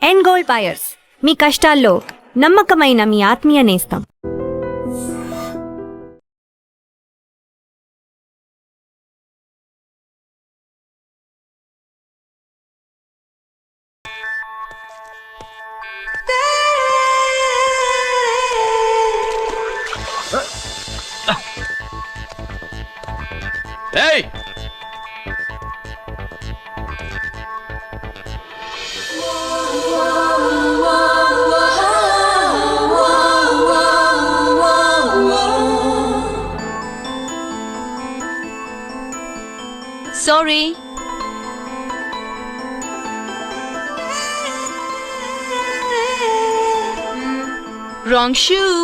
End goal buyers, మీ కష్టాల్లో నమ్మకమైన మీ ఆత్మీయ నేస్తం. Hey! Sorry. Wrong shoe.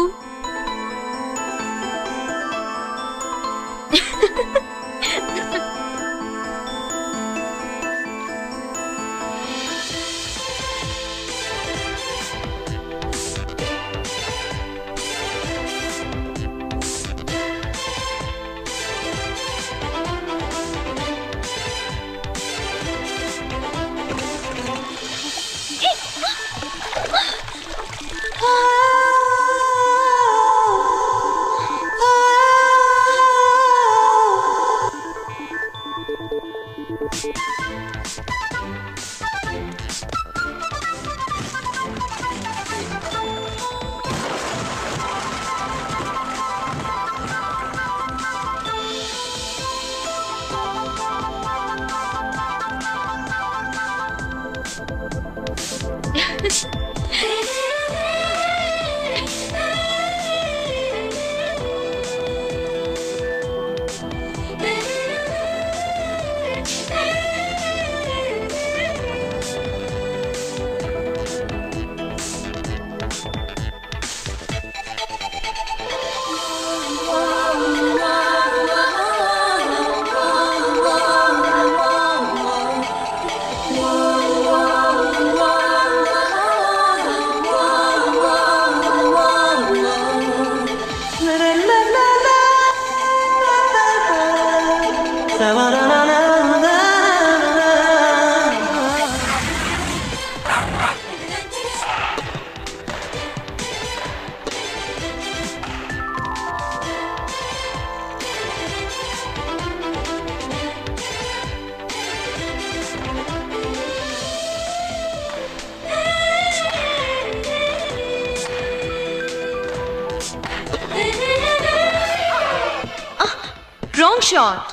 Wrong shot.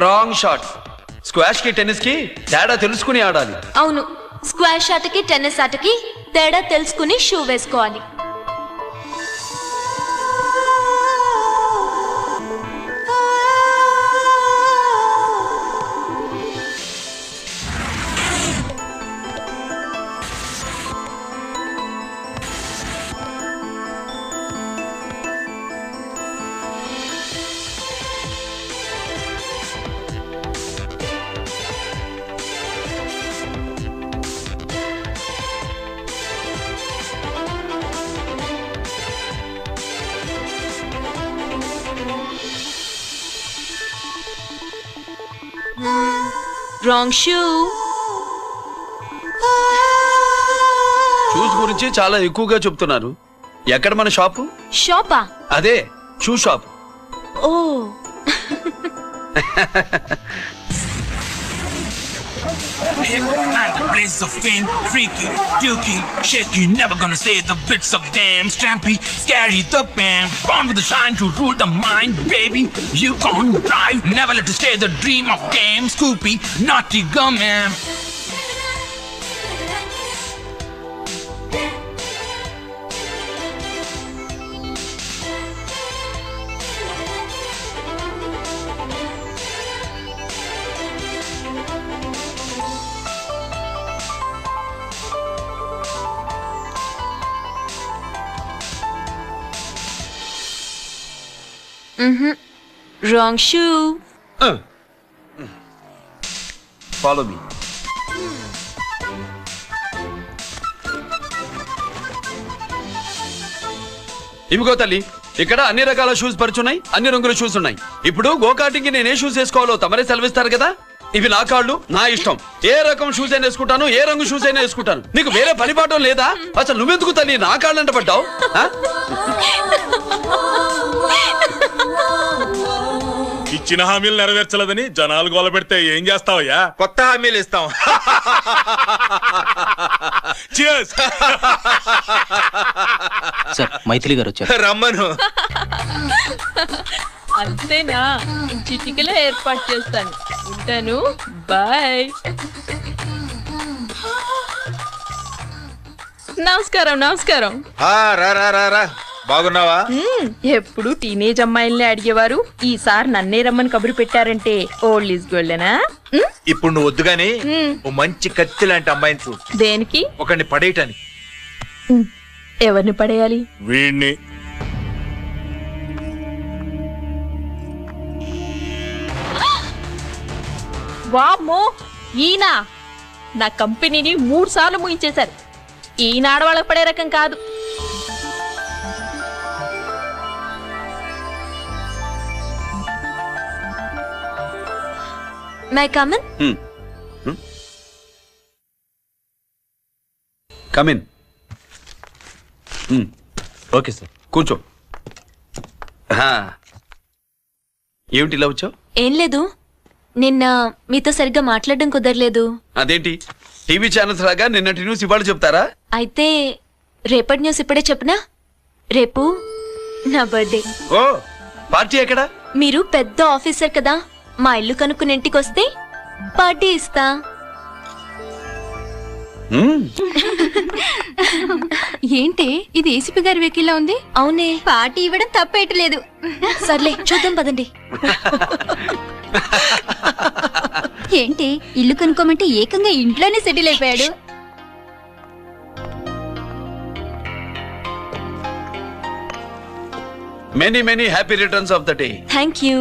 Wrong shot. Squash కి టెన్నిస్ కి తేడా తెలుసుకుని ఆడాలి. అవును, స్క్వాష్ ఆటకి టెన్నిస్ ఆటకి తేడా తెలుసుకుని షూ వేసుకోవాలి. Wrong shoe. షూస్ గురించి చాలా ఎక్కువగా చెప్తున్నారు. ఎక్కడ మన షాపు? షాపా? అదే shoe shop. Oh. The place of fame, freaky, dukey, shaky, never gonna say the bits of damn stampy, scary the band, born with the shine to rule the mind, baby, you gon' drive, never let it stay the dream of game, Scoopy, naughty gum man. Wrong shoe. Follow me. ఇవిగో తల్లి, ఇక్కడ అన్ని రకాల shoes పరుచున్నాయి, అన్ని రంగుల shoes ఉన్నాయి. ఇప్పుడు go karting కి నేనే షూస్ వేసుకోవాలో తమరే సెలవిస్తారు కదా. ఇవి నా కాళ్ళు, నా ఇష్టం. ఏ రకం షూస్ అయినా వేసుకుంటాను, ఏ రంగు షూస్ అయినా వేసుకుంటాను. నీకు వేరే పనిపాఠం లేదా? అసలు నువ్వెందుకు తల్లి నా కాళ్ళు అంట పడ్డావు? ఇచ్చిన హామీలు నెరవేర్చలేదని జనాలు గోల పెడితే ఏం చేస్తావయ్యా? కొత్త హామీలు ఇస్తాం. Cheers! సార్ మైథిలి గారు వచ్చారు. రమ్మను. అంతేనా? చిటికలో ఏర్పాటు చేస్తాను. ఉంటాను. బాయ్. నమస్కారం. నమస్కారం. రా రా రా రా. బాగున్నావా? ఎప్పుడు టీనేజ్ అమ్మాయిల్ని అడిగేవారు, ఈసారి నన్నే రమ్మని కబురు పెట్టారంటే ఓల్డ్ ఈజ్ గోల్డెనా? ఇప్పుడు నువ్వు వద్దు గాని ఓ మంచి కత్తి లాంటి అమ్మాయిని చూడు. దేనికి? ఒకరిని పడేయటానికి. ఎవరిని పడేయాలి? వీణ్ణి. వామ్మో, ఈయన నా కంపెనీని 3 సార్లు ముగించేశారు. ఈయన ఆడవాళ్ళకి పడే రకం కాదు. My come on? Come in. Okay sir. కూర్చో. ఏమిటి ఇలా వచ్చావు? ఏం లేదు, నిన్న మీతో సరిగ్గా మాట్లాడడం కుదరలేదు. అదేంటి టీవీ ఛానల్స్ లాగా నిన్నటి న్యూస్ ఇవాళ చెప్తారా? అయితే రేపటి న్యూస్ ఇప్పుడే చెప్పనా? రేపు నా బర్త్డే. ఓ, పార్టీ ఎక్కడా? మీరు పెద్ద ఆఫీసర్ కదా, మా ఇల్లు కనుక్కుని ఇంటికి వస్తే పార్టీ ఇస్తా. ఏంటి ఇది ఏసీపీ గారి వెకిల్లా ఉంది? అవునే, పార్టీ ఇవ్వడం తప్పేయట్లేదు. సర్లే చూద్దాం పదండి. ఏంటి ఇల్లు కొనుక్కోమంటే ఏకంగా ఇంట్లోనే సెటిల్ అయిపోయాడు. Many many happy returns of the day. Thank you.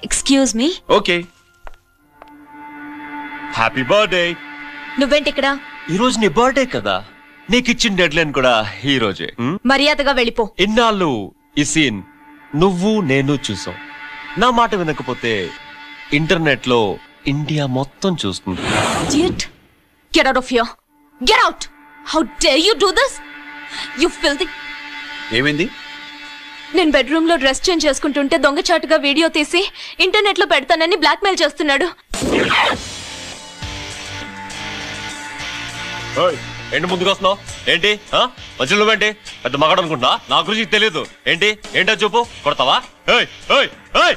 Excuse me. Okay. Happy birthday. నువ్వేంటి ఇక్కడ? ఈ రోజు నీ బర్త్డే కదా, నీకు ఇచ్చిన డెడ్ లైన్ కూడా ఈ రోజే. మర్యాదగా వెళ్ళిపో. ఇన్నాళ్ళు ఈ సీన్ నువ్వు నేను చూసాం. నా మాట వినకపోతే ఇంటర్నెట్ లో ఇండియా మొత్తం చూస్తుంది. Idiot. Get out of here. Get out. How dare you do this? You filthy. ఏమైంది? నేను బెడ్రూమ్ లో డ్రెస్ చేంజ్ చేసుకుంటుంటే దొంగచాటుగా వీడియో తీసి ఇంటర్నెట్ లో పెడతానని బ్లాక్మెయిల్ చేస్తున్నాడు. ఏంటి ముందుకు వస్తున్నావు? ఏంటి మధ్యలో నువ్వేంటి పెద్ద మగాడు అనుకుంటున్నా? నా గురించి తెలియదు ఏంటి? ఏంటో చూపు, కొడతావా? ఏయ్ ఏయ్ ఏయ్ ఏయ్!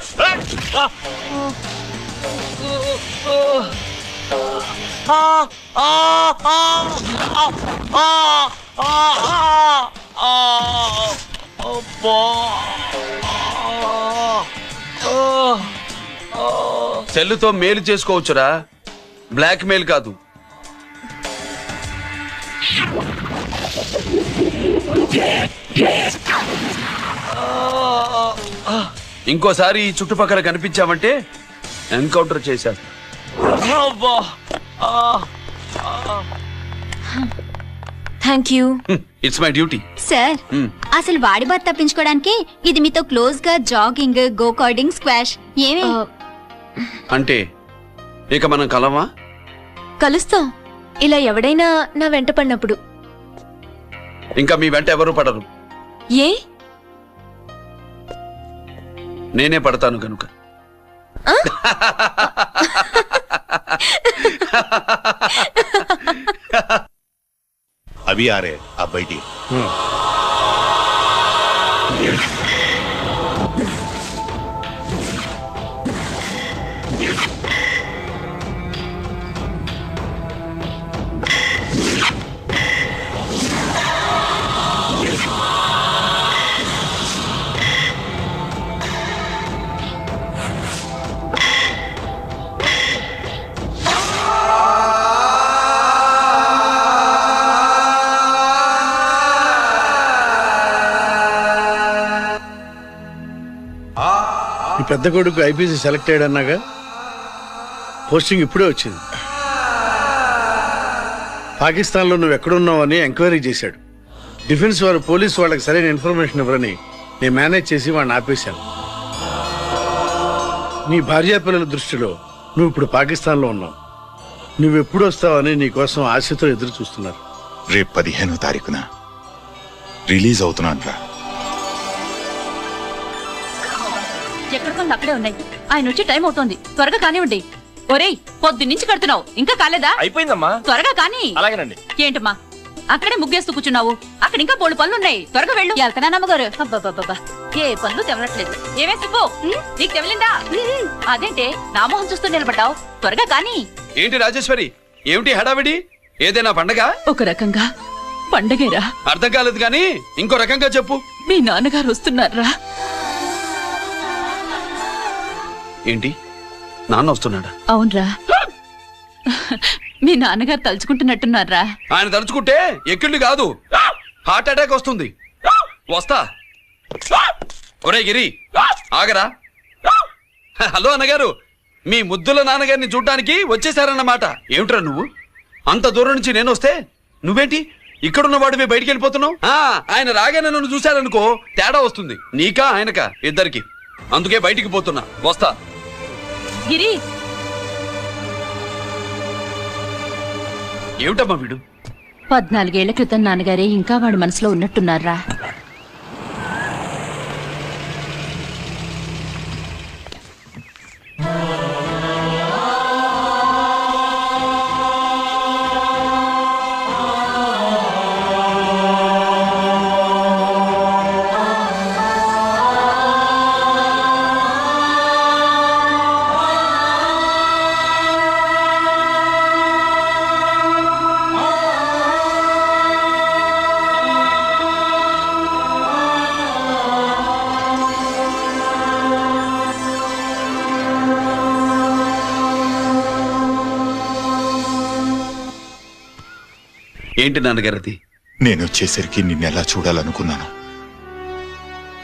సెల్లుతో మేలు చేసుకోవచ్చురా, బ్లాక్ మెయిల్ కాదు. ఇంకోసారి ఈ చుట్టుపక్కల కనిపించామంటే ఎన్కౌంటర్ చేశారు. Thank you. It's my duty. Sir అసలు వాడి బాధ తప్పించుకోవడానికి ఇది మీతో క్లోజ్ గా జాగింగ్, గో కార్డింగ్, స్క్వాష్ ఏమే? అంటే ఇక మనం కలవా? కలుస్తాం, ఇలా ఎవడైనా నా వెంట పడినప్పుడు. ఇంకా మీ వెంట ఎవరు పడరు. ఏ? నేనే పడతాను కనుక. అవి ఆరే ఆ బయటి. ఈ పెద్ద కొడుకు ఐపీసీ సెలెక్ట్ అయ్యాడన్నాగా, పోస్టింగ్ ఇప్పుడే వచ్చింది. పాకిస్తాన్లో నువ్వు ఎక్కడున్నావని ఎంక్వైరీ చేశాడు. డిఫెన్స్ వారు పోలీసు వాళ్ళకి సరైన ఇన్ఫర్మేషన్ ఇవ్వరని నేను మేనేజ్ చేసి వాడిని ఆపేశాను. నీ భార్యా పిల్లల దృష్టిలో నువ్వు ఇప్పుడు పాకిస్తాన్లో ఉన్నావు. నువ్వెప్పుడు వస్తావని నీ కోసం ఆశతో ఎదురు చూస్తున్నారు. రేపు 15వ తారీఖున రిలీజ్ అవుతున్నాను రా. ఎక్కడికో అక్కడే ఉన్నాయి. ఆయన వచ్చి టైం అవుతోంది, త్వరగా కానివ్వండి. ఒరేయ్, పొద్దున్నుంచి కడుతున్నావు, ఇంకా కాలేదా? అయిపోయిందమ్మా. త్వరగా కానీ. అలాగేనండి. ఏంటమ్మా అక్కడే ముగ్గేస్తూ కూర్చున్నావు? అక్కడ ఇంకా 3 పనులున్నాయి, త్వరగా వెళ్ళు. వెళ్తానా నమ్మగారు? అబ్బాబాబా, ఏ పనులు తెవలట్లేదు. ఏవే సుబ్బు, నీకు తెవలిందా? అదేంటే నా మొహం చూస్తూ నిలబడ్డావు? త్వరగా కానీ. ఏంటి రాజేశ్వరి, ఏమిటి హడావిడి? ఏదైనా పండగ? ఒక రకంగా పండగేరా. అర్థం కాలేదు కానీ ఇంకో రకంగా చెప్పు. మీ నాన్నగారు వస్తున్నారా? ఏంటి, నాన్న వస్తున్నాడా? అవునరా, మీ నాన్నగారు తలుచుకుంటున్నట్టున్నారా? ఆయన తలుచుకుంటే ఎక్కిళ్ళు కాదు, హార్ట్ అటాక్ వస్తుంది. వస్తా. ఒరే గిరి, ఆగరా. హలో అన్నగారు, మీ ముద్దుల నాన్నగారిని చూడ్డానికి వచ్చేసారన్నమాట. ఏమిట్రా నువ్వు? అంత దూరం నుంచి నేను వస్తే నువ్వేంటి ఇక్కడున్న వాడివి బయటికి వెళ్ళిపోతున్నావు? ఆయన రాగానే నన్ను చూశారనుకో తేడా వస్తుంది, నీకా ఆయనకా ఇద్దరికి. అందుకే బయటికి పోతున్నా, వస్తా. గిరి, ఏమిటమ్మా వీడు? 14 ఏళ్ల క్రితం నాన్నగారే ఇంకా వాడి మనసులో ఉన్నట్టున్నారా? ఏంటి నాన్నగారిది? నేను వచ్చేసరికి నిన్నెలా చూడాలనుకున్నాను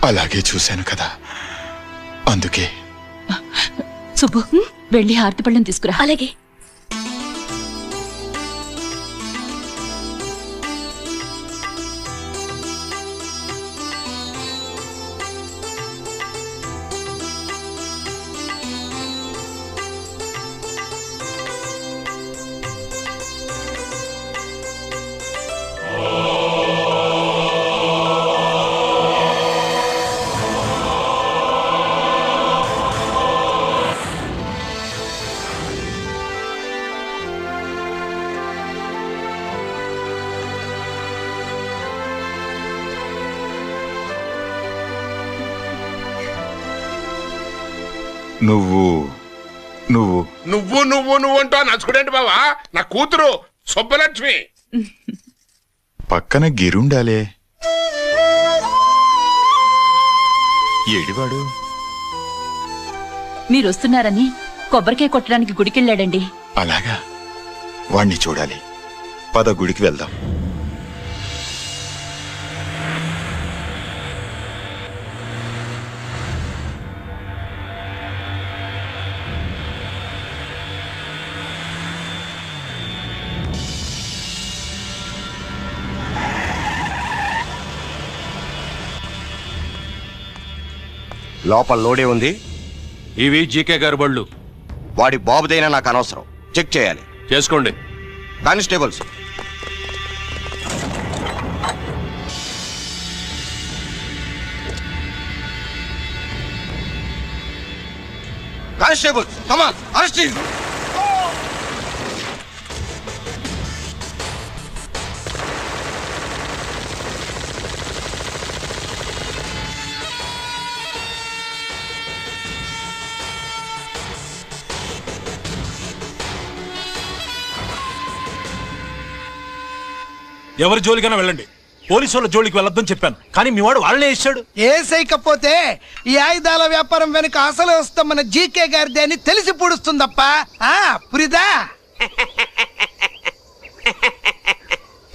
అలాగే చూశాను కదా, అందుకే. సుబ్బు, వెళ్ళి హారతి పళ్ళని తీసుకురా. అలాగే. నువ్వు నువ్వు నువ్వు నువ్వు నువ్వు అంటా నచ్చుకునేంటి బావా? నా కూతురు సుబ్బలక్ష్మి. పక్కన గిరుండాలే. ఏడివాడు? మీరు వస్తున్నారని కొబ్బరికాయ కొట్టడానికి గుడికెళ్ళాడండి. అలాగా, వాణ్ణి చూడాలి. పద, గుడికి వెళ్దాం. లోపల లోడే ఉంది. ఇవి జీకే గారి బళ్ళు. వాడి బాబుదైనా నాకు అనవసరం, చెక్ చేయాలి. చేసుకోండి. Constables, constables, come on, arrest him. ఎవరి జోలికైనా వెళ్ళండి, పోలీసు వాళ్ళ జోలికి వెళ్ళొద్దని చెప్పాను, కానీ మీ వాడు వాళ్ళనే ఇచ్చాడు. ఏసైకపోతే ఈ ఆయుధాల వ్యాపారం వెనుక అసలు వస్తాం మన జీకే గారిది అని తెలిసి పూడుస్తుందప్ప. పురిదా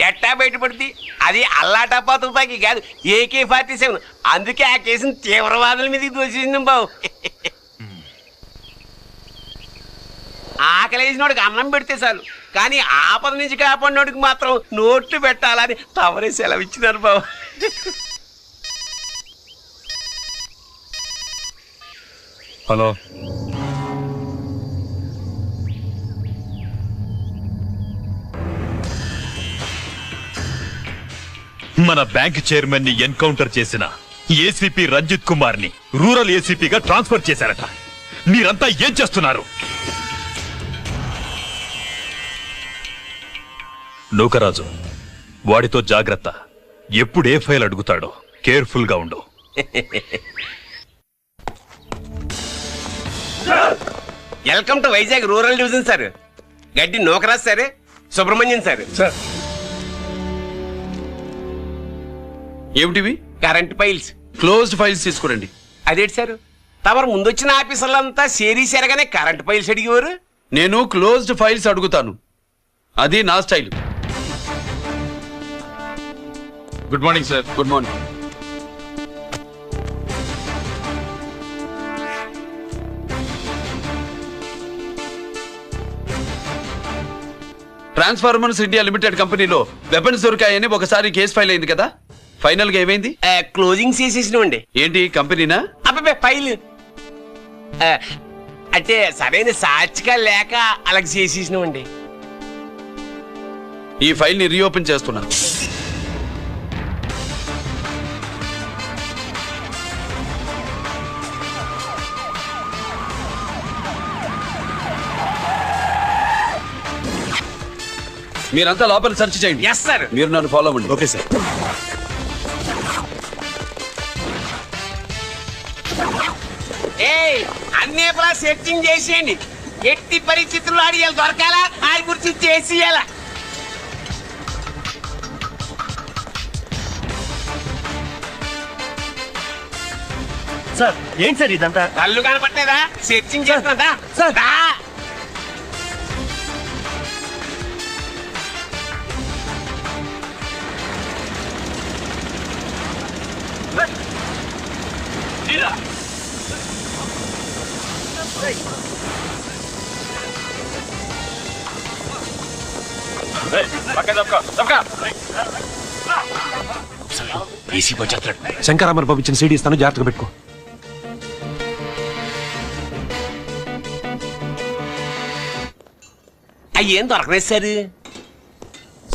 ఎట్టా బయటపడుతుంది? అది అల్లాటప్పా తుపాకి కాదు, AK-47. అందుకే ఆ కేసును తీవ్రవాదుల మీదకి దోషింది బావు. ఆకలేసినోడికి అన్నం పెడితే చాలు, కానీ ఆపద నుంచి కాపాడినోడికి మాత్రం నోట్లు పెట్టాలని తవరే సెలవు ఇచ్చినారు బాబు. హలో, మన బ్యాంక్ చైర్మన్ ని ఎన్కౌంటర్ చేసిన ఏసీపీ రంజిత్ కుమార్ ని రూరల్ ఏసీపీగా ట్రాన్స్ఫర్ చేశారట. మీరంతా ఏం చేస్తున్నారు? నూకరాజు, వాడితో జాగ్రత్త. ఎప్పుడే ఫైల్ అడుగుతాడో కేర్ఫుల్ గా ఉండు. Welcome to Vizag rural division sir. Gaddi Nookaraj sir, Subrahmanyam sir. ఏమిటివి? Current files. క్లోజ్డ్ ఫైల్స్ తీసుకురండి. అదేంటి సార్, తమరు ముందొచ్చిన ఆఫీసర్లంతా సేరీసారుగానే కరెంట్ ఫైల్స్ అడిగేవారు. నేను క్లోజ్డ్ ఫైల్స్ అడుగుతాను, అది నా style. Good morning sir. Good morning. Transformers India limited కంపెనీలో వెపన్స్ దొరికాయని ఒకసారి కేసు ఫైల్ అయింది కదా, ఫైనల్ గా ఏమైంది? క్లోజింగ్ చేసేసినవండి. ఏంటి కంపెనీనా? అబ్బాయి ఫైల్ అంటే సరైన సాక్షిగా లేక అలాగ చేసేసినవండి. ఈ ఫైల్ ని రీఓపెన్ చేస్తున్నాను. మీరంతా లోపల సెర్చ్ చేయండి. Yes sir. మీరు నన్ను ఫాలో అవ్వండి. Okay sir. అన్ని సెర్చింగ్ చేసేయండి. ఎట్టి పరిస్థితుల్లో అడిగాలి దొరకాలా, ఆడి గురించి చేసేయాలా. సార్ ఏంటి సార్ ఇదంతా? కళ్ళు కనపట్టలేదా? సెర్చింగ్ చేస్తున్నదా? ఏసీ వచ్చేస్తాడు. శంకరామర్ పంపించిన సీడీ ఇస్తాను, జాగ్రత్తగా పెట్టుకో. అయ్యేం దొరకలేదు సార్.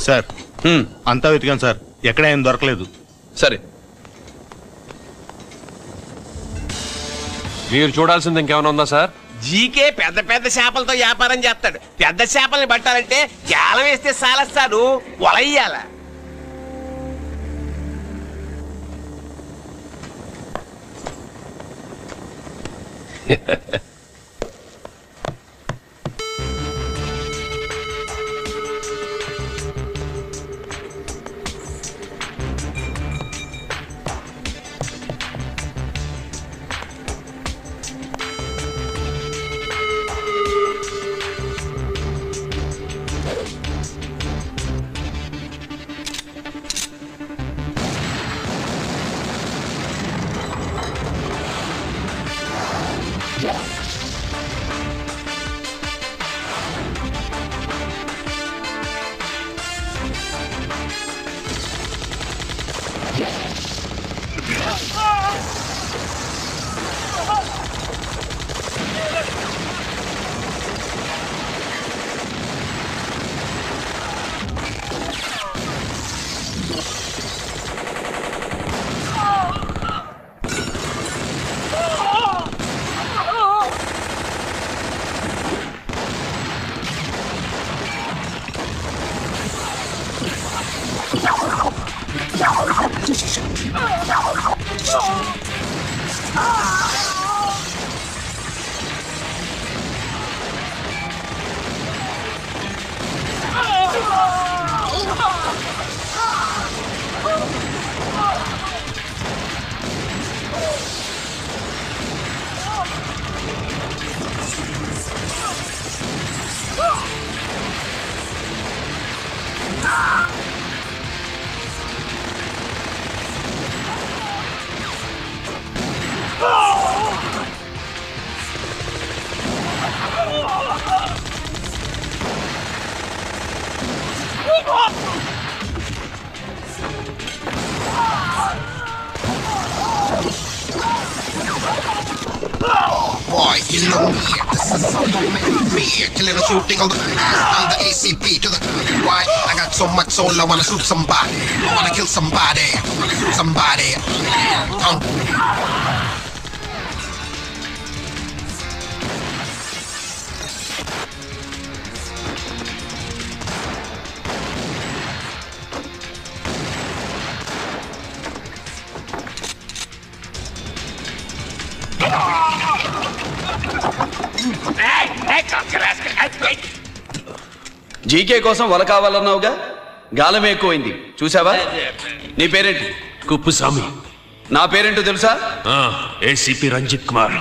సార్ అంతా వెతికాను సార్, ఎక్కడ ఏం దొరకలేదు. సరే, మీరు చూడాల్సింది ఇంకేమైనా ఉందా సార్? జీకే పెద్ద పెద్ద చేపలతో వ్యాపారం చేస్తాడు. పెద్ద చేపల్ని పట్టాలంటే జాలం వేస్తే సాలస్తారు, వలయ్యాల. boy, you know me. This is something make me. Killing and shooting on the I'm the ACP to the why? I got so much soul, I wanna shoot somebody. I wanna kill somebody. I wanna shoot somebody. GK కోసం వల కావాలన్నావుగా, గాలం ఎక్కువైంది చూసావా? నీ పేరేంటి? కుప్పుస్వామి. నా పేరేంటో తెలుసా? ఏసీపీ రంజిత్ కుమార్.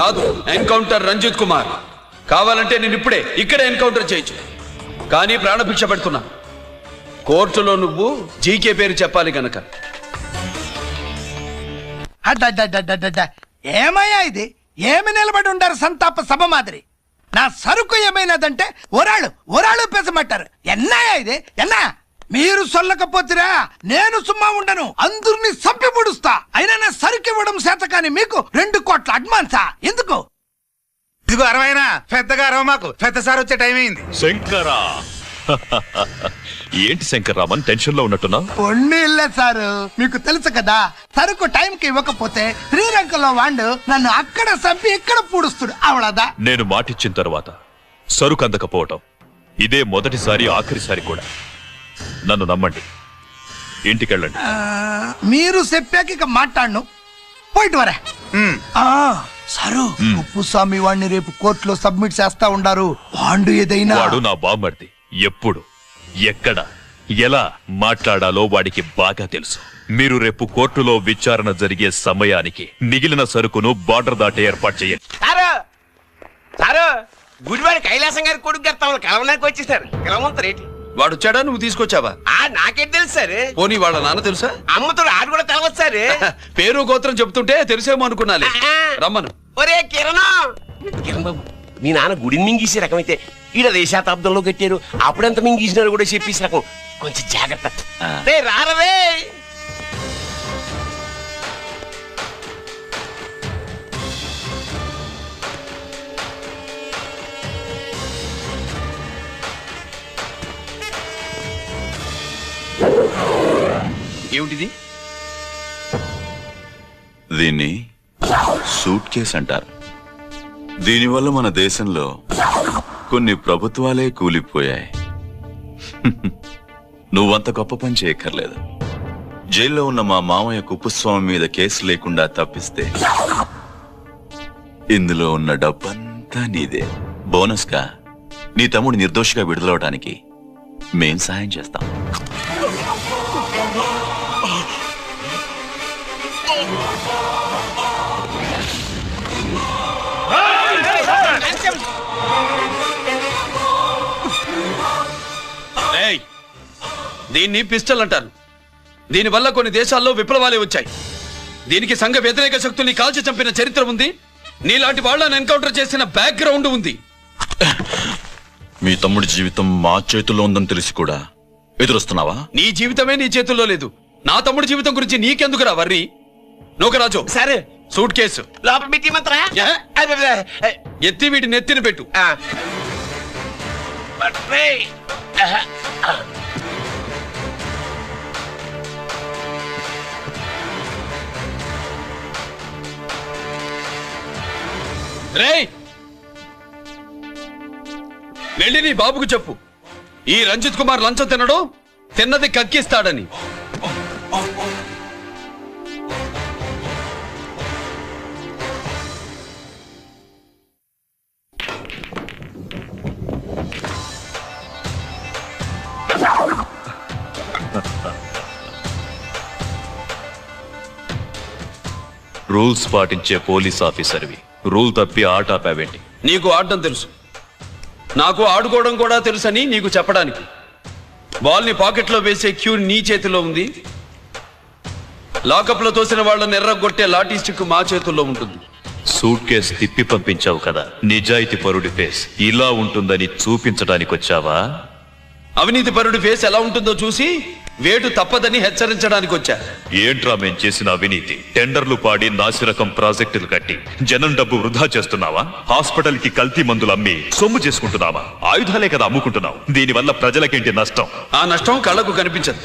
కాదు, ఎన్కౌంటర్ రంజిత్ కుమార్. కావాలంటే నేను ఇప్పుడే ఇక్కడే ఎన్కౌంటర్ చేయొచ్చు, కానీ ప్రాణభిక్ష పెడుతున్నా. కోర్టులో నువ్వు జీకే పేరు చెప్పాలి గనక. ఏమయ్యా ఇది? ఏమి నిలబడి ఉండారు సంతాప సభ మాదిరి? నా సరుకు ఏమైనదంటే ఒరాళ్ళు పెసమంటారు. ఎన్నాయా ఇది? ఎన్నా మీరు సొల్లకపోతురా నేను సుమ్మా ఉండను, అందరిని సంపి ముడుస్తా. అయినా నా సరుకు ఇవ్వడం చేత కానీ మీకు 2 కోట్ల అడ్వాన్సా? ఎందుకు? ఇదిగో అరవైనా పెద్దగా అరవ, మాకు పెద్ద సార్ వచ్చే టైం అయింది. శంకరా ఏంటి శంకర్రామన్ టెన్షన్ లో ఉన్నట్టున్నా? పొన్నీళ్ళే సారు, మీకు తెలుసు కదా, సరుకు టైంకి ఇవ్వకపోతే శ్రీరంగంలో వాండు నన్ను అక్కడ సంపి ఇక్కడ పూడుస్తుడు. అవడదా? నేను మాటిచ్చిన తర్వాత సరుకు అందకపోవటం ఇదే మొదటిసారి, ఆఖరిసారి కూడా. నన్ను నమ్మండి, ఇంటికెళ్ళండి. మీరు చెప్పాక ఇక మాట్లాడను, పోయిట్ వరే. సారు, ఉప్పుస్వామి వాడిని రేపు కోర్టులో సబ్మిట్ చేస్తా ఉండారు. వాండు ఏదైనా వాడు నా బామ్మర్ది. ఎప్పుడు, ఎక్కడ, ఎలా మాట్లాడాలో వాడికి బాగా తెలుసు. మీరు రేపు కోర్టులో విచారణ జరిగే సమయానికి మిగిలిన సరుకును బార్డర్ దాటే ఏర్పాటు చేయండి. సారు, గుడివాడి కైలాసం గారి కొడుకు గారు తమను కలవడానికి వచ్చేసారు. కలవమంటారేంటి? వాడు వచ్చాడా, నువ్వు తీసుకొచ్చావా? నాకేం తెలుసు సార్. పోనీ వాళ్ళ నాన్న తెలుసా? అమ్మతో ఆడు కూడా తెలవచ్చు సార్. పేరు గోత్రం చెప్తుంటే తెలిసేమో అనుకున్నాలే. రమ్మను. ఒరే కిరణ్ బాబు, మీ నాన్న గుడిని మింగేసే రకమైతే ఈడ శతాబ్దంలో కట్టారు. అప్పుడెంత మింగేసినారు కూడా చెప్పేసి రకం. కొంచెం జాగ్రత్త. రారవే. ఏమిటిది? దీన్ని సూట్ కేస్ అంటారు. దీనివల్ల మన దేశంలో కొన్ని ప్రభుత్వాలే కూలిపోయాయి. నువ్వంత గొప్ప పని చేయక్కర్లేదు. జైల్లో ఉన్న మా మామయ్య కుప్పుస్వామి మీద కేసు లేకుండా తప్పిస్తే ఇందులో ఉన్న డబ్బంతా నీదే. బోనస్ గా నీ తమ్ముడు నిర్దోషిగా విడుదలవడానికి మేం సాయం చేస్తాం. దీన్ని పిస్టల్ అంటారు. దీనివల్ల కొన్ని దేశాల్లో విప్లవాలే వచ్చాయి. దీనికి సంఘ వ్యతిరేక శక్తుల్ని కాల్చి చంపిన చరిత్ర ఉంది. నీలాంటి వాళ్ళని ఎన్కౌంటర్ చేసిన బ్యాక్గ్రౌండ్ ఉంది. మీ తమ్ముడి జీవితం మా చేతుల్లో ఉందని తెలిసి కూడా ఎదురొస్తున్నావా? నీ జీవితమే నీ చేతుల్లో లేదు. నా తమ్ముడి జీవితం గురించి నీకెందుకురా వర్రి? నూకరాజు, సరే సూట్ కేసు లోపల పెట్టి మంత్రా ఎత్తి వీటి నెత్తిన పెట్టు. రేయ్, వెళ్ళి నీ బాబుకు చెప్పు, ఈ రంజిత్ కుమార్ లంచం తినడు, తిన్నది కక్కిస్తాడని. రూల్స్ పాటించే పోలీస్ ఆఫీసర్వి రూల్ తప్పి ఆట ఆపావేంటి? నీకు ఆడడం తెలుసు, నాకు ఆడుకోవడం కూడా తెలుసని నీకు చెప్పడానికి. బాల్ ని పాకెట్ లో వేసే క్యూ నీ చేతిలో ఉంది. లాకప్ లో తోసిన వాళ్ళని ఎర్రగొట్టే లాఠీ స్టిక్ మా చేతుల్లో ఉంటుంది. సూట్ కేసు తిప్పి పంపించావు కదా, నిజాయితీ పరుడి ఫేస్ ఇలా ఉంటుందని చూపించడానికి వచ్చావా? అవినీతి పరుడి ఫేస్ ఎలా ఉంటుందో చూసి వేటు తప్పదని హెచ్చరించడానికి వచ్చా. ఏంట్రా మేం చేసిన అవినీతి? టెండర్లు పాడి నాసిరకం ప్రాజెక్టులు కట్టి జనం డబ్బు వృధా చేస్తున్నావా? హాస్పిటల్ కి కల్తీ మందులు అమ్మి సొమ్ము చేసుకుంటున్నావా? ఆయుధాలే కదా అమ్ముకుంటున్నావు. దీనివల్ల ప్రజలకేంటి నష్టం? ఆ నష్టం కళ్ళకు కనిపించదు.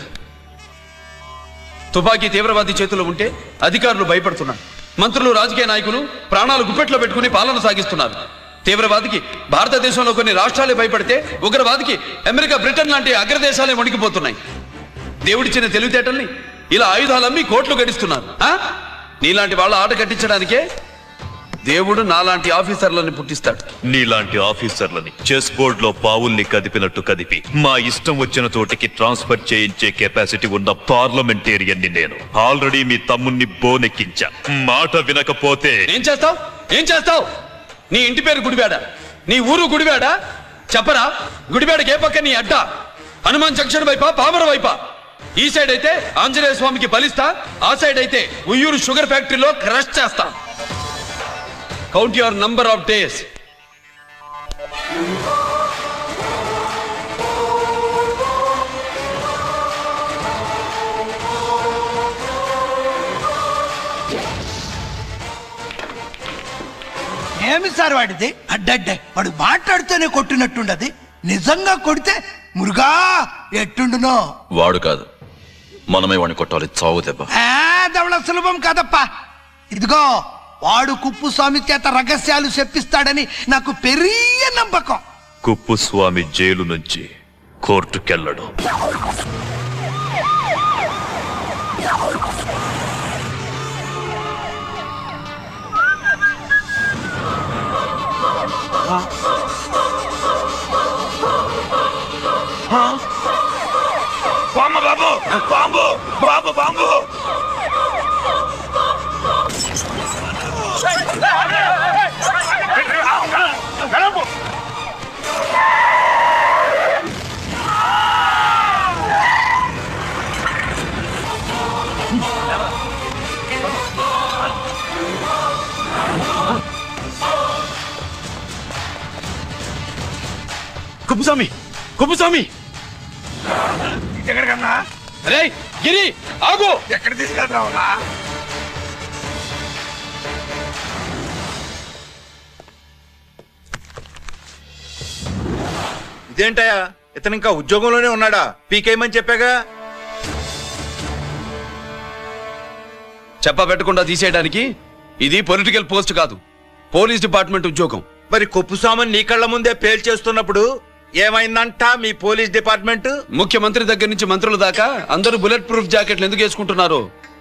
తుపాకీ తీవ్రవాది చేతిలో ఉంటే అధికారులు భయపడుతున్నారు. మంత్రులు, రాజకీయ నాయకులు ప్రాణాలు గుప్పెట్లో పెట్టుకుని పాలన సాగిస్తున్నారు. తీవ్రవాదికి భారతదేశంలో కొన్ని రాష్ట్రాలే భయపడితే ఉగ్రవాదికి అమెరికా, బ్రిటన్ లాంటి అగ్రదేశాలే వణికిపోతున్నాయి. దేవుడిచ్చిన తెలివితేటల్ని ఇలా ఆయుధాలమ్మి కోట్లు గడిస్తున్నారు. నీలాంటి వాళ్ళ ఆట కట్టించడానికే దేవుడు నాలాంటి ఆఫీసర్లని పుట్టిస్తాడు. నీలాంటి ఆఫీసర్లని చెస్ బోర్డ్ లో పావుల్ని కదిపినట్టు కదిపి మా ఇష్టం వచ్చిన చోటికి ట్రాన్స్ఫర్ చేయించే కెపాసిటీ ఉన్న పార్లమెంటేరియన్ ని నేను. ఆల్రెడీ మీ తమ్ముణ్ణి బోనెక్కించా. మాట వినకపోతే ఏం చేస్తావు? నీ ఇంటి పేరు గుడివాడ, నీ ఊరు గుడివాడ. చెప్పరా, గుడివాడకి ఏ పక్క నీ అడ్డ? హనుమాన్ జంక్షన్ వైపా, పామర వైపా? ఈ సైడ్ అయితే ఆంజనేయ స్వామికి బలిస్తా, ఆ సైడ్ అయితే ఉయ్యూరు షుగర్ ఫ్యాక్టరీలో క్రష్ చేస్తా. Count your number of days. ఏమి సార్ వాడిది? అడ్డడ్డే వాడు మాట్లాడుతూనే కొట్టినట్టుండది. నిజంగా కొడితే మురుగా ఎట్టుండునో. వాడు కాదు, మనమే వాడిని కొట్టాలి. చావు దెబ్బ. దవళ సులభం కాదప్పా. ఇదిగో వాడు కుప్పుస్వామి చేత రహస్యాలు చెప్పిస్తాడని నాకు పెరియ నమ్మకం. కుప్పుస్వామి జైలు నుంచి కోర్టుకెళ్ళడు. బాంబు బాబు, బాంబు బాబు, బాంబు. కుప్పుస్వామి, కుప్పుస్వామి. ఎక్కడికన్నా? అరే గిరి, ఆగు. ఎక్కడ తీసుకెళ్తావా? ఇదేంటయ్యా, ఇతను ఇంకా ఉద్యోగంలోనే ఉన్నాడా? పీకేయమని చెప్పాగా. చెప్పబెట్టకుండా తీసేయడానికి ఇది పొలిటికల్ పోస్ట్ కాదు, పోలీస్ డిపార్ట్మెంట్ ఉద్యోగం. మరి కుప్పుస్వామిని నీ కళ్ళ ముందే పేల్చేస్తున్నప్పుడు ఏమైందంట మీ పోలీస్ డిపార్ట్మెంట్? ముఖ్యమంత్రి దగ్గర నుంచి మంత్రుల దాకా అందరూ బుల్లెట్ ప్రూఫ్ జాకెట్లు ఎందుకు వేసుకుంటున్నారు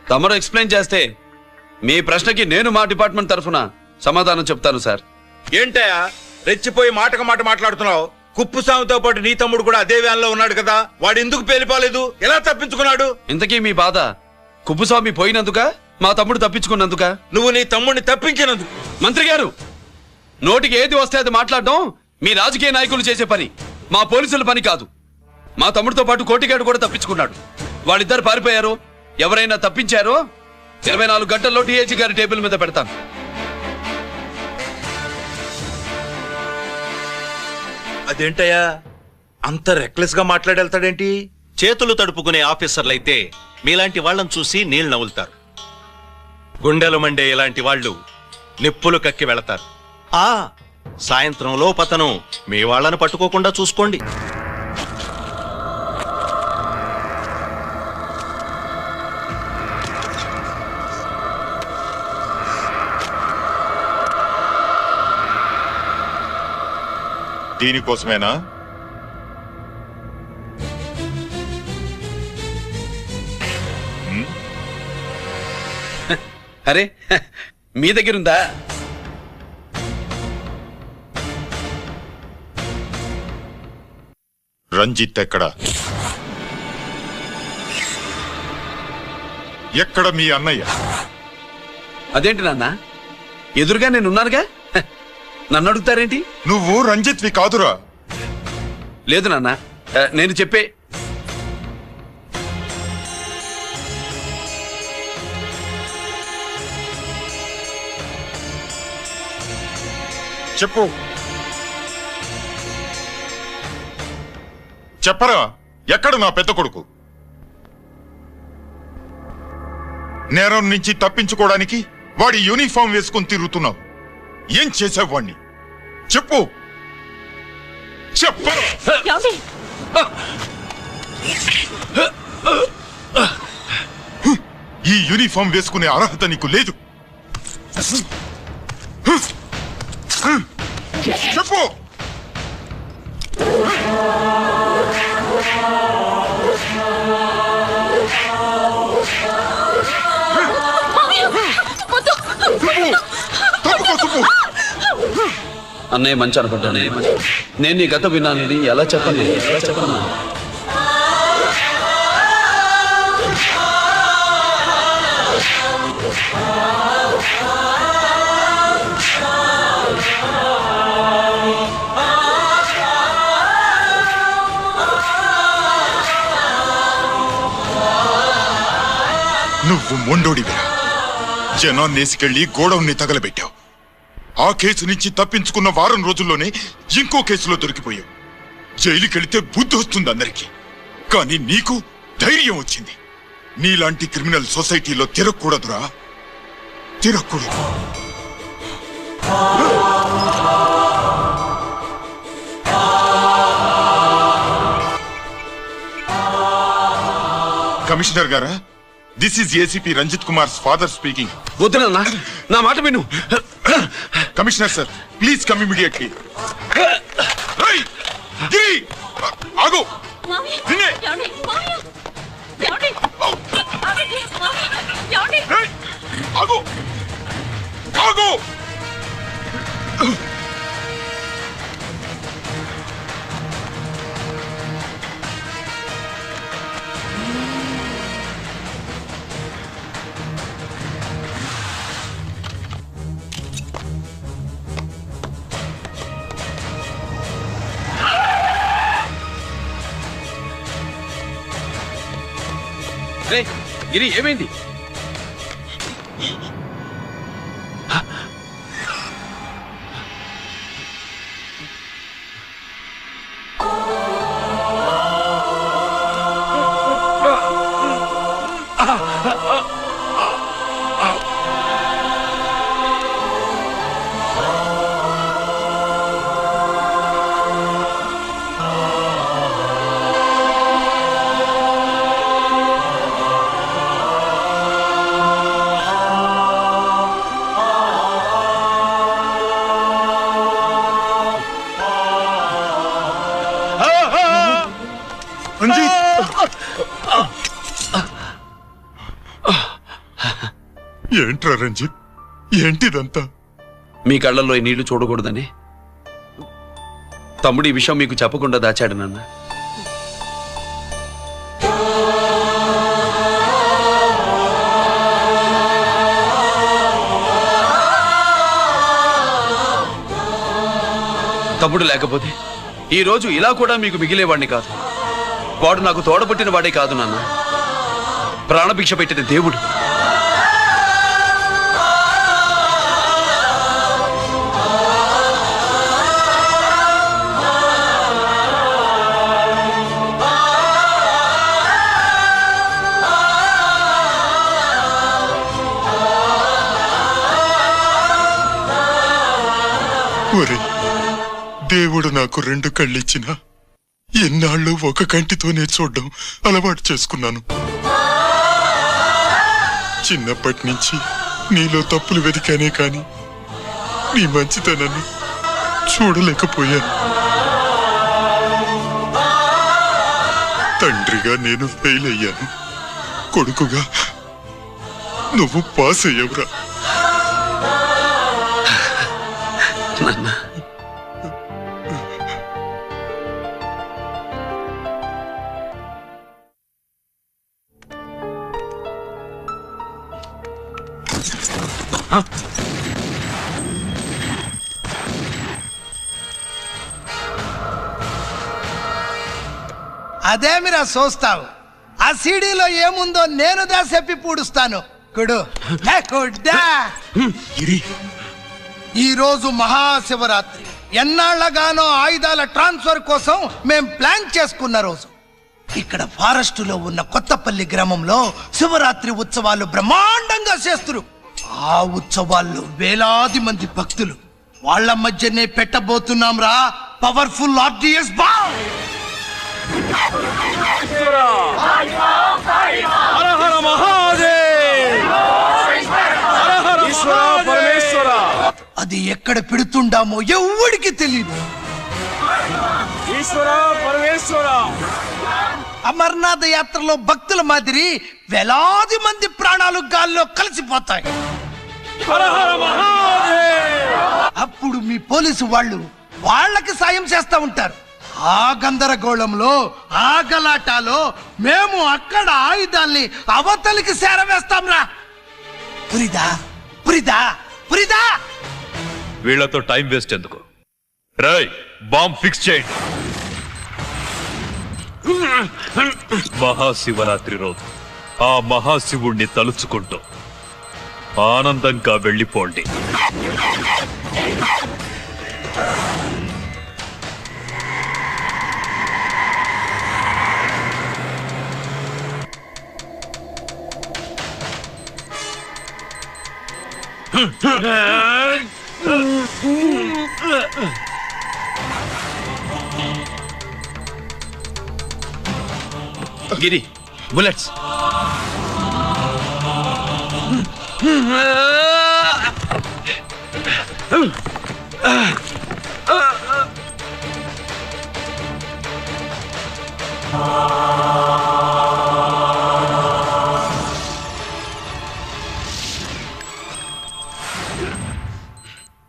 తమరు ఎక్స్ప్లెయిన్ చేస్తే మీ ప్రశ్నకి నేను మా డిపార్ట్మెంట్ తరఫున సమాధానం చెప్తాను సార్. ఏంటయ్యా రెచ్చిపోయి మాటకు మాట మాట్లాడుతున్నావు? కుప్పుస్వామితో పాటు నీ తమ్ముడు కూడా అదే వ్యాన్ లో ఉన్నాడు కదా, వాడు ఎందుకు పేలిపోలేదు? ఎలా తప్పించుకున్నాడు? ఇంతకీ మీ బాధ కుప్పుస్వామి పోయినందుక, మా తమ్ముడు తప్పించుకున్నందుక? నువ్వు నీ తమ్ముడిని తప్పించినందుకు. మంత్రి గారు, నోటికి ఏది వస్తే అది మాట్లాడడం మీ రాజకీయ నాయకులు చేసే పని, మా పోలీసుల పని కాదు. మా తమ్ముడితో పాటు కోటిగాడు కూడా తప్పించుకున్నాడు. వాళ్ళిద్దరు పారిపోయారు. ఎవరైనా తప్పించారో 24 గంటల్లో టీఏజీ గారి టేబుల్ మీద పెడతాను. అదేంటయ్యా అంత రెక్లెస్ గా మాట్లాడేళ్తాడేంటి? చేతులు తడుపుకునే ఆఫీసర్లైతే మీలాంటి వాళ్ళని చూసి నీళ్ళు నవ్వులుతారు. గుండెలు మండే ఇలాంటి వాళ్ళు నిప్పులు కక్కి వెళతారు. సాయంత్రం లోపతను మీ వాళ్ళను పట్టుకోకుండా చూసుకోండి. దీనికోసమేనా? అరే మీ దగ్గరుందా? రంజిత్ ఎక్కడ? ఎక్కడ మీ అన్నయ్య? అదేంటి నాన్న, ఎదురుగా నేనున్నానుగా, నన్ను అడుగుతారేంటి? నువ్వు రంజిత్వి కాదురా. లేదు నాన్న, నేను చెప్పే చెప్పు. చెప్పరా, ఎక్కడ నా పెద్ద కొడుకు? నేరం నుంచి తప్పించుకోవడానికి వాడి యూనిఫామ్ వేసుకొని తిరుగుతున్నావు. ఏం చేసావు వాణ్ణి? చెప్పు చెప్పు. ఈ యూనిఫామ్ వేసుకునే అర్హత నీకు లేదు. చెప్పు. అన్నయ్య మంచి అనుకుంటానే. నేను నీ గత విన్నానని ఎలా చెప్పను? నువ్వు మొండోడివిరా. జనాన్నేసుకెళ్లి గోడౌన్ని తగలబెట్టావు. ఆ కేసు నుంచి తప్పించుకున్న వారం రోజుల్లోనే ఇంకో కేసులో దొరికిపోయావు. జైలుకెళితే బుద్ధి వస్తుంది అందరికీ, కానీ నీకు ధైర్యం వచ్చింది. నీలాంటి క్రిమినల్ సొసైటీలో తిరగకూడదురా, తిరగకూడదు. కమిషనర్ గారా, this is ACP Ranjit Kumar father speaking. వద్దునన్నా, నా మాట విను. Commissioner sir, please come immediately. ఆగు. ఆగు. ఆగు. గిరి, ఏమైంది? ఏంట్రా రంజిత్, ఏంటిదంతా? మీ కళ్ళల్లో ఈ నీళ్లు చూడకూడదని తమ్ముడు ఈ విషయం మీకు చెప్పకుండా దాచాడు నాన్న. తమ్ముడు లేకపోతే ఈ రోజు ఇలా కూడా మీకు మిగిలేవాడిని కాదు. వాడు నాకు తోడబుట్టిన వాడే కాదు నాన్న, ప్రాణభిక్ష పెట్టిన దేవుడు. ఒరే, దేవుడు నాకు 2 కళ్ళిచ్చినా ఎన్నాళ్ళు ఒక కంటితోనే చూడడం అలవాటు చేసుకున్నాను. చిన్నప్పటి నుంచి నీలో తప్పులు వెతికానే కాని నీ మంచితనాన్ని చూడలేకపోయాను. తండ్రిగా నేను ఫెయిల్ అయ్యాను, కొడుకుగా నువ్వు పాస్ అయ్యవురా. అదేమిరా చూస్తావు? ఆ సీడీలో ఏముందో నేను దాసెప్పి పూడుస్తాను. కుడు కుడ్డా. ఈ రోజు మహాశివరాత్రి. ఎన్నాళ్లగానో ఆయుధాల ట్రాన్స్ఫర్ కోసం మేం ప్లాన్ చేసుకున్న రోజు. ఇక్కడ ఫారెస్ట్ లో ఉన్న కొత్తపల్లి గ్రామంలో శివరాత్రి ఉత్సవాలు బ్రహ్మాండంగా చేస్తున్నారు. ఆ ఉత్సవాల్లో వేలాది మంది భక్తులు. వాళ్ళ మధ్యనే పెట్టబోతున్నాం రా పవర్ఫుల్ ఆర్డిఎస్ బాంబ్. అది ఎక్కడ పెడుతుండామో ఎవడికి తెలియదు. అమర్నాథ్ యాత్రలో భక్తుల మాదిరి వేలాది మంది ప్రాణాలు గాల్లో కలిసిపోతాయి. అప్పుడు మీ పోలీసు వాళ్ళు వాళ్ళకి సాయం చేస్తా ఉంటారు. ఆ గందరగోళంలో ఆ గలాటాలో మేము అక్కడ ఆయుధాల్ని అవతలికి చేరవేస్తాం రా. పురిదా పురిదా పురిదా. వీళ్లతో టైం వేస్ట్ ఎందుకు? రై బాంబ్ ఫిక్స్ చేయండి. మహాశివరాత్రి రోజు ఆ మహాశివుణ్ణి తలుచుకుంటూ ఆనందంగా వెళ్ళిపోండి. గిరి bullets.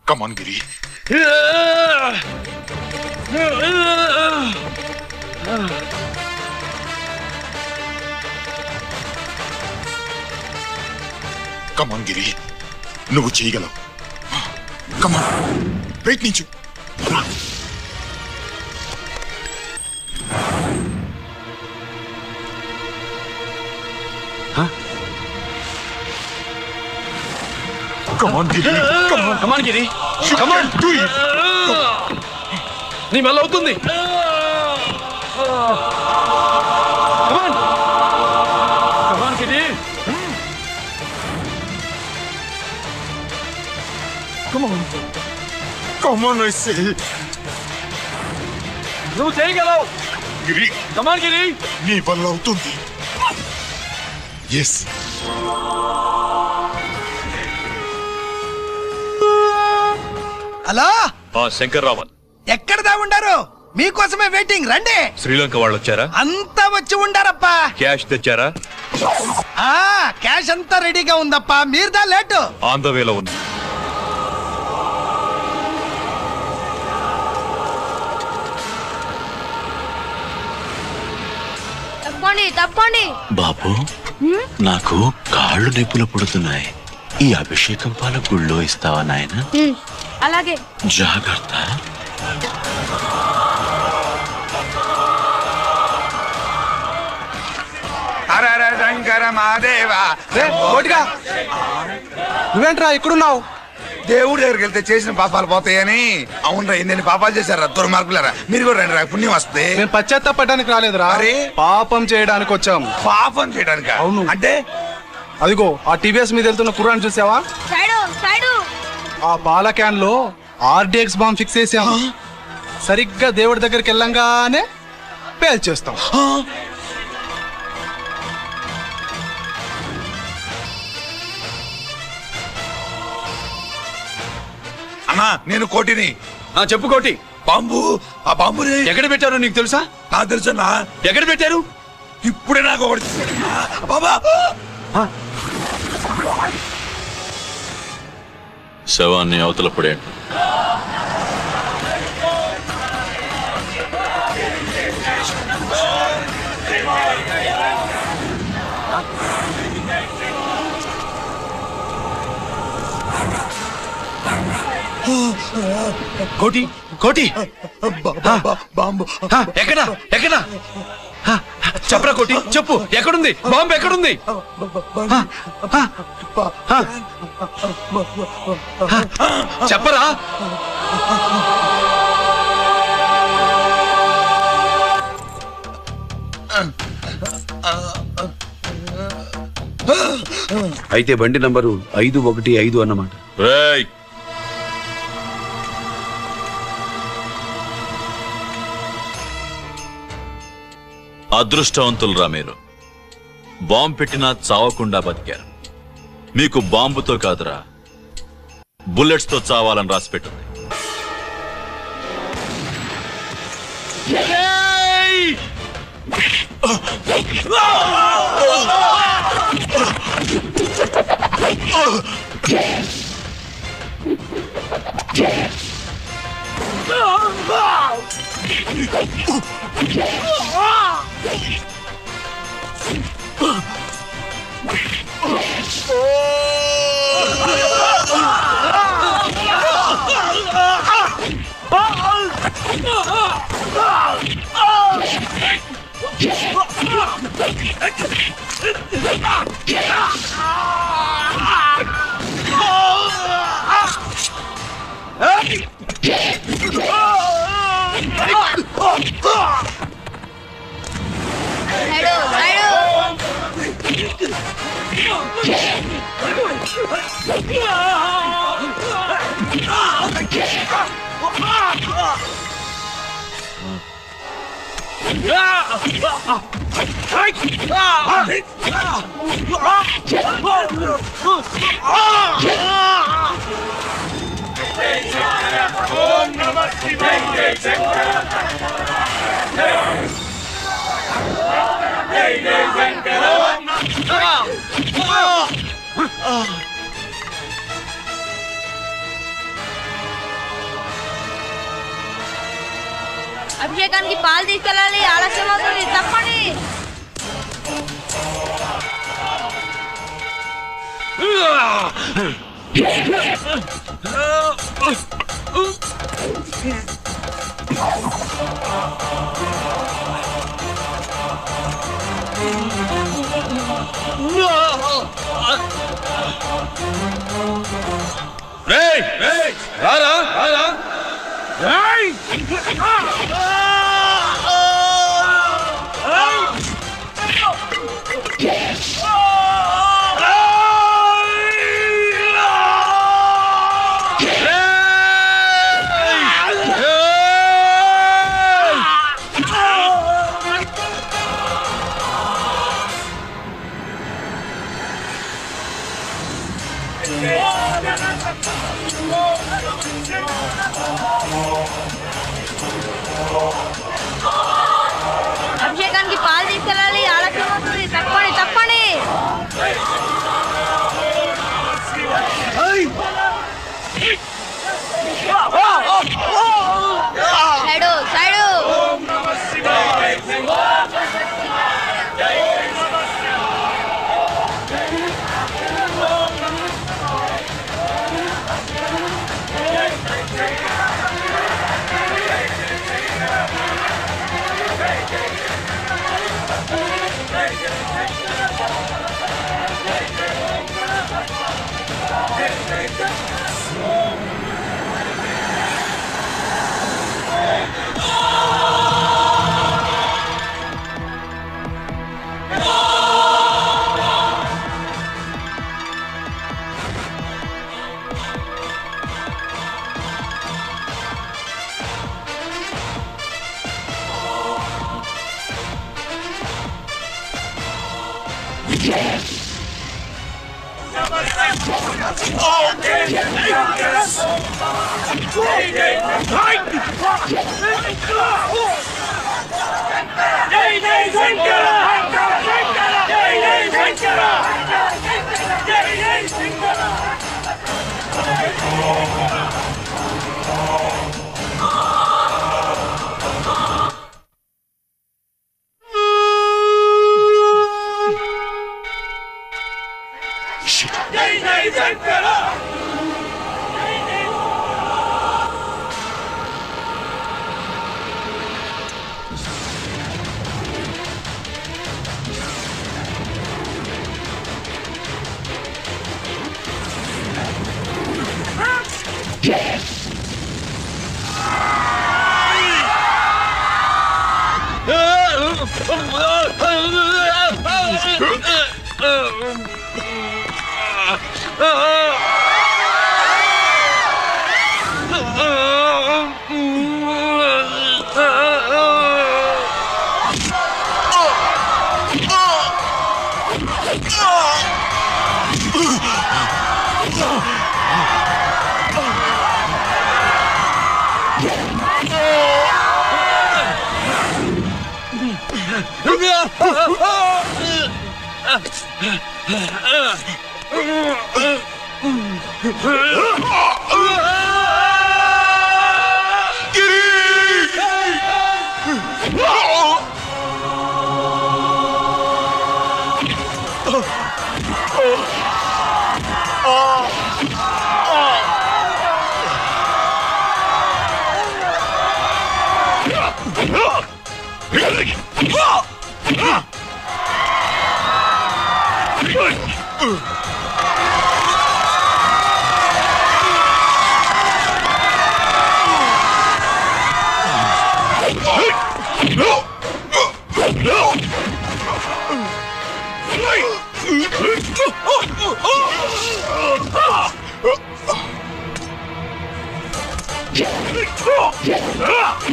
Come on, Giri. Come on, Giri. నువ్వు చేయగలవు. Come on. ప్రయత్నించు. Come on, Giri. Come on. Come on, Giri. Come on. Do it. నీ వల్ల అవుతుంది. Come on. Come on, Giri. Come on. Come on, I say. నువ్వు చేయగలవు. గిరి. Come on, Giri. నీ వల్ల అవుతుంది. Yes. హలో శంకర్ రావన్ ఎక్కడ దా ఉండారు? మీకోసమే వెయిటింగ్. రండి. శ్రీలంక వాళ్ళు వచ్చారా? అంతా వచ్చి ఉండారప్పా. క్యాష్ తెచ్చారా? క్యాష్ అంతా రెడీగా ఉందప్పా. మీరుదా లేటు. ఆన్ ద వేలో ఉంది. తప్పండి తప్పండి. బాబు నాకు కాళ్ళు నొప్పులు పుడుతున్నాయి. ఈ అభిషేకం పాల గుళ్ళో ఇస్తావా నాయన? అలాగే. జాగ్రత్త. హర శంకర మహాదేవా. నువ్వేంట్రా ఇక్కడున్నావు? దేవుడి దగ్గరికి వెళ్తే చేసిన పాపాలు పోతాయని. అవునరా, ఎన్ని పాపాలు చేశారా దుర్మార్గులారా. మీరు కూడా రండి రా, పుణ్యం వస్తే. మేము పశ్చాత్తాపడడానికి రాలేదురా, పాపం చేయడానికి వచ్చాము. పాపం చేయడానికి? అవును. అంటే అదిగో ఆ టీవీఎస్ మీద వెళ్తున్న కుర్రాన్ని చూసావా? ఆ పాల క్యాన్ లో ఆర్డిఎక్స్ బాంబ్ ఫిక్స్ చేసాము. సరిగ్గా దేవుడి దగ్గరికి వెళ్ళంగానే పేల్చేస్తాం. అన్నా నేను కోటిని. చెప్పు కోటి. బాంబు, ఆ బాంబుని ఎక్కడ పెట్టారో నీకు తెలుసా? నాకు తెలుసన్నా. ఎక్కడ పెట్టారు? ఇప్పుడే నాకు ఒకటి బాబా. శవాన్ని అవతల పడేయండి. కోటి కోటి బాంబు ఎక్కడ ఎక్కడ చెప్పరా కోటి, చెప్పు. ఎక్కడుంది బాంబు? ఎక్కడుంది? చెప్పరా. అయితే బండి నంబరు 515 అన్నమాట. అదృష్టవంతులురా మీరు. బాంబు పెట్టినా చావకుండా బతికారు. మీకు బాంబుతో కాదురా, బుల్లెట్స్ తో చావాలని రాసిపెట్టింది. అభిషేకానికి పాలు తీసుకెళ్ళాలి, ఆలస్యం అవుతుంది, తప్పండి. రారా రారా అభిషేకానికి పాలు తీసుకెళ్ళాలి, ఆలస్యం అవుతుంది, తప్పండి, తప్పండి. Side side.